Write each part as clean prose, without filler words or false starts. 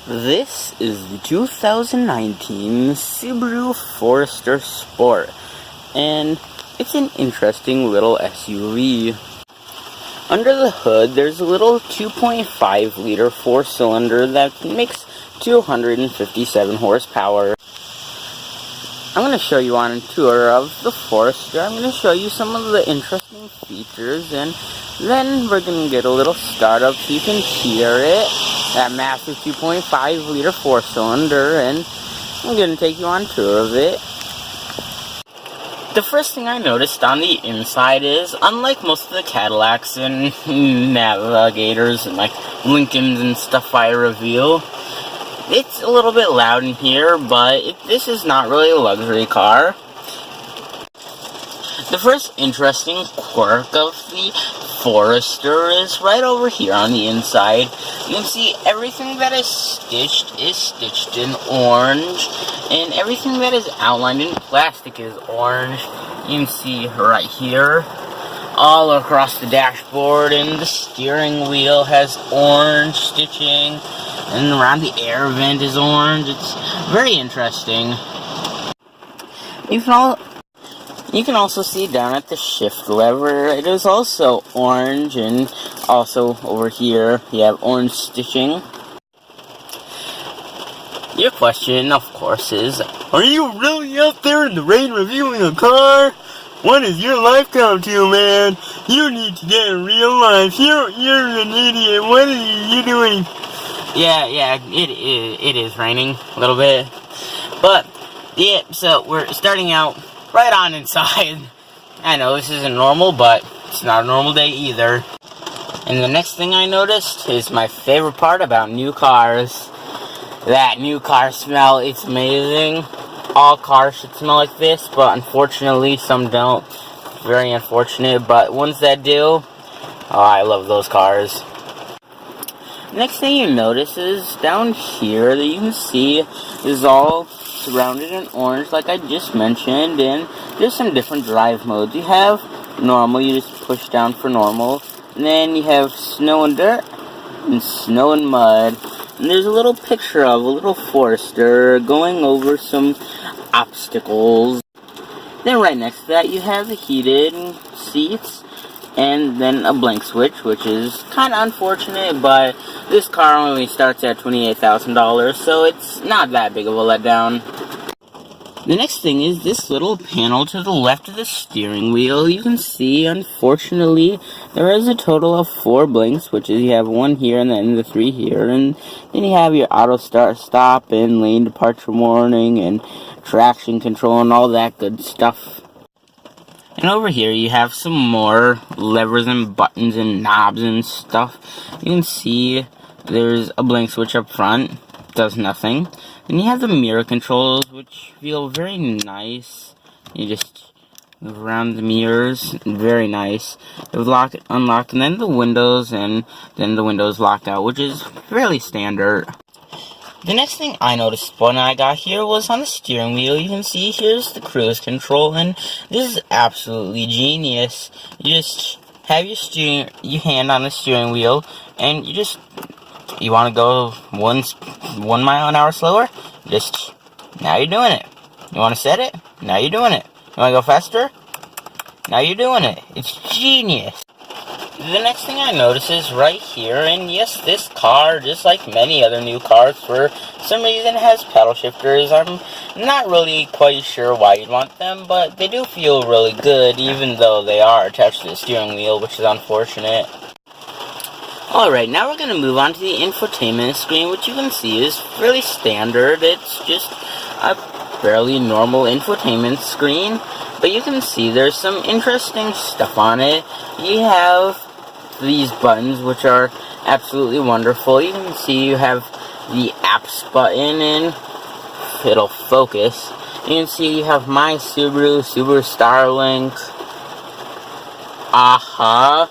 This is the 2019 Subaru Forester Sport, and it's an interesting little SUV. Under the hood, there's a little 2.5 liter 4-cylinder that makes 257 horsepower. I'm going to show you on a tour of the Forester. I'm going to show you some of the interesting features, and then we're going to get a little startup so you can hear it. That massive 2.5 liter 4-cylinder, and I'm going to take you on a tour of it. The first thing I noticed on the inside is, unlike most of the Cadillacs and Navigators and like Lincolns and stuff I reveal, it's a little bit loud in here, but this is not really a luxury car. The first interesting quirk of the Forester is right over here on the inside. You can see everything that is stitched in orange, and everything that is outlined in plastic is orange. You can see right here, all across the dashboard, and the steering wheel has orange stitching, and around the air vent is orange. It's very interesting. You can also see down at the shift lever, it is also orange, and also over here you have orange stitching. Your question, of course, is, are you really out there in the rain reviewing a car? What is your life come to, man? You need to get a real life. You're an idiot. What are you doing? Yeah, it is raining a little bit. But, yeah, so we're starting out right on inside. I know this isn't normal, but it's not a normal day either. And the next thing I noticed is my favorite part about new cars. That new car smell, it's amazing. All cars should smell like this, but unfortunately some don't. Very unfortunate, but ones that do, oh, I love those cars. Next thing you notice is down here that you can see is all surrounded in orange like I just mentioned, and there's some different drive modes. You have normal, you just push down for normal, and then you have snow and dirt, and snow and mud, and there's a little picture of a little Forester going over some obstacles. Then right next to that you have the heated seats, and then a blank switch, which is kind of unfortunate, but this car only starts at $28,000, so it's not that big of a letdown. The next thing is this little panel to the left of the steering wheel. You can see, unfortunately, there is a total of 4 blank switches. You have 1 here and then the 3 here, and then you have your auto start stop and lane departure warning and traction control and all that good stuff. And over here you have some more levers and buttons and knobs and stuff. You can see there's a blank switch up front, does nothing. And you have the mirror controls, which feel very nice. You just move around the mirrors, very nice. They lock, unlock, and then the windows, and then the windows lock out, which is fairly standard. The next thing I noticed when I got here was on the steering wheel. You can see here's the cruise control, and this is absolutely genius. You just have your hand on the steering wheel, and you want to go 1 mile an hour slower? Now you're doing it. You want to set it? Now you're doing it. You want to go faster? Now you're doing it. It's genius. The next thing I notice is right here, and yes, this car, just like many other new cars, for some reason has pedal shifters. I'm not really quite sure why you'd want them, but they do feel really good, even though they are attached to the steering wheel, which is unfortunate. Alright, now we're going to move on to the infotainment screen, which you can see is fairly standard. It's just a fairly normal infotainment screen, but you can see there's some interesting stuff on it. You have these buttons, which are absolutely wonderful. You can see you have the apps button, and it'll focus. You can see you have My Subaru, Subaru Starlink, Aha,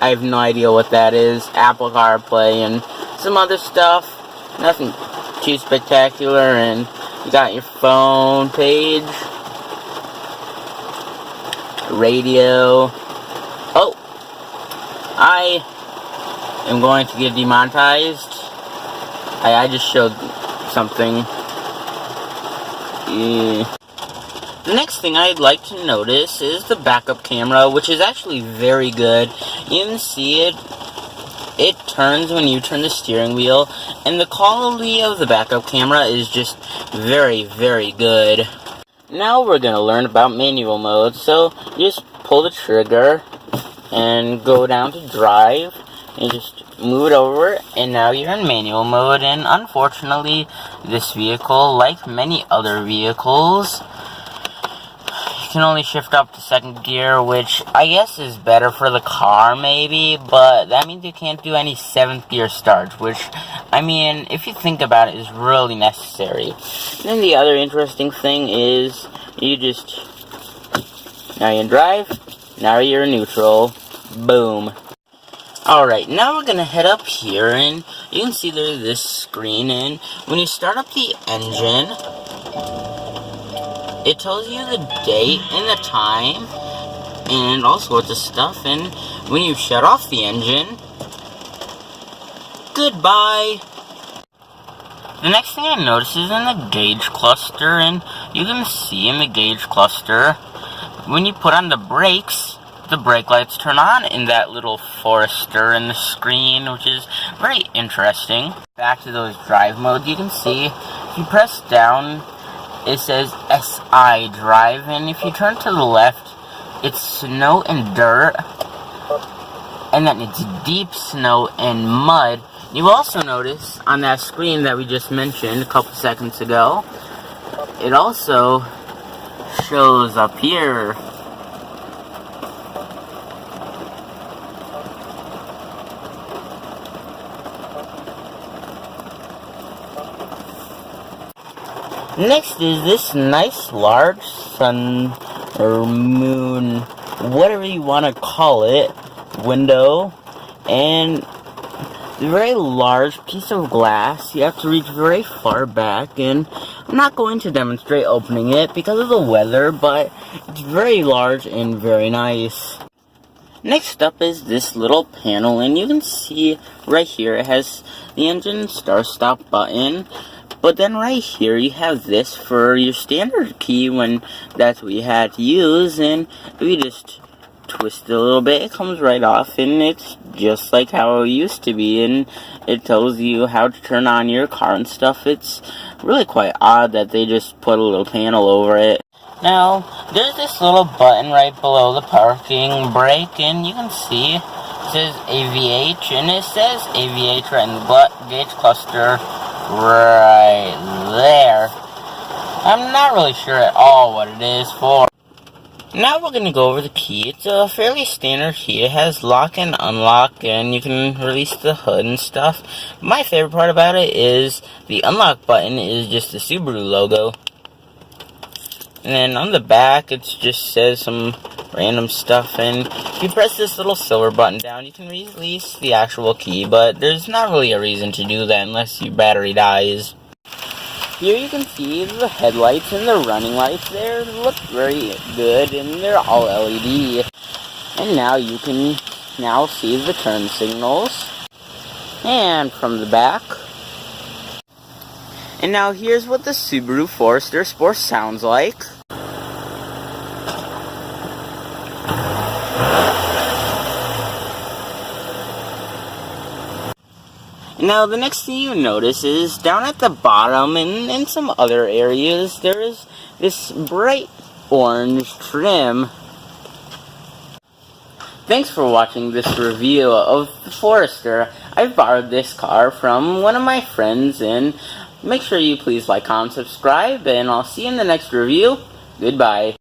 I have no idea what that is, Apple CarPlay, and some other stuff. Nothing too spectacular, and you got your phone page, radio. Oh, I am going to get demonetized. I just showed something. The next thing I'd like to notice is the backup camera, which is actually very good. You can see it turns when you turn the steering wheel, and the quality of the backup camera is just very, very good. Now we're going to learn about manual mode, so you just pull the trigger and go down to drive, and just move it over, and now you're in manual mode. And unfortunately, this vehicle, like many other vehicles, you can only shift up to second gear, which I guess is better for the car maybe, but that means you can't do any 7th gear starts, which, I mean, if you think about it, is really necessary. And then the other interesting thing is, now you're in drive, now you're in neutral, boom. Alright, now we're gonna head up here, and you can see there's this screen, and when you start up the engine, it tells you the date and the time, and all sorts of stuff, and when you shut off the engine, goodbye! The next thing I notice is in the gauge cluster, and you can see in the gauge cluster, when you put on the brakes, the brake lights turn on in that little Forester in the screen, which is very interesting. Back to those drive modes, you can see, if you press down, it says SI drive, and if you turn to the left, it's snow and dirt, and then it's deep snow and mud. You also notice on that screen that we just mentioned a couple seconds ago, it also shows up here. Next is this nice large sun or moon, whatever you want to call it, window, and a very large piece of glass. You have to reach very far back, and I'm not going to demonstrate opening it because of the weather, but it's very large and very nice. Next up is this little panel, and you can see right here it has the engine start-stop button. But then right here you have this for your standard key when that's what you had to use, and if you just twist it a little bit, it comes right off, and it's just like how it used to be, and it tells you how to turn on your car and stuff. It's really quite odd that they just put a little panel over it. Now, there's this little button right below the parking brake, and you can see it says AVH, and it says AVH right in the gauge cluster right there. I'm not really sure at all what it is for. Now we're going to go over the key. It's a fairly standard key. It has lock and unlock, and you can release the hood and stuff. My favorite part about it is the unlock button is just the Subaru logo. And then on the back, it just says some random stuff, and if you press this little silver button down, you can release the actual key, but there's not really a reason to do that unless your battery dies. Here you can see the headlights and the running lights. They look very good, and they're all LED. And now you can see the turn signals. And from the back. And now here's what the Subaru Forester Sport sounds like. Now the next thing you notice is down at the bottom and in some other areas there is this bright orange trim. Thanks for watching this review of the Forester. I've borrowed this car from one of my friends, and make sure you please like, comment, subscribe, and I'll see you in the next review. Goodbye.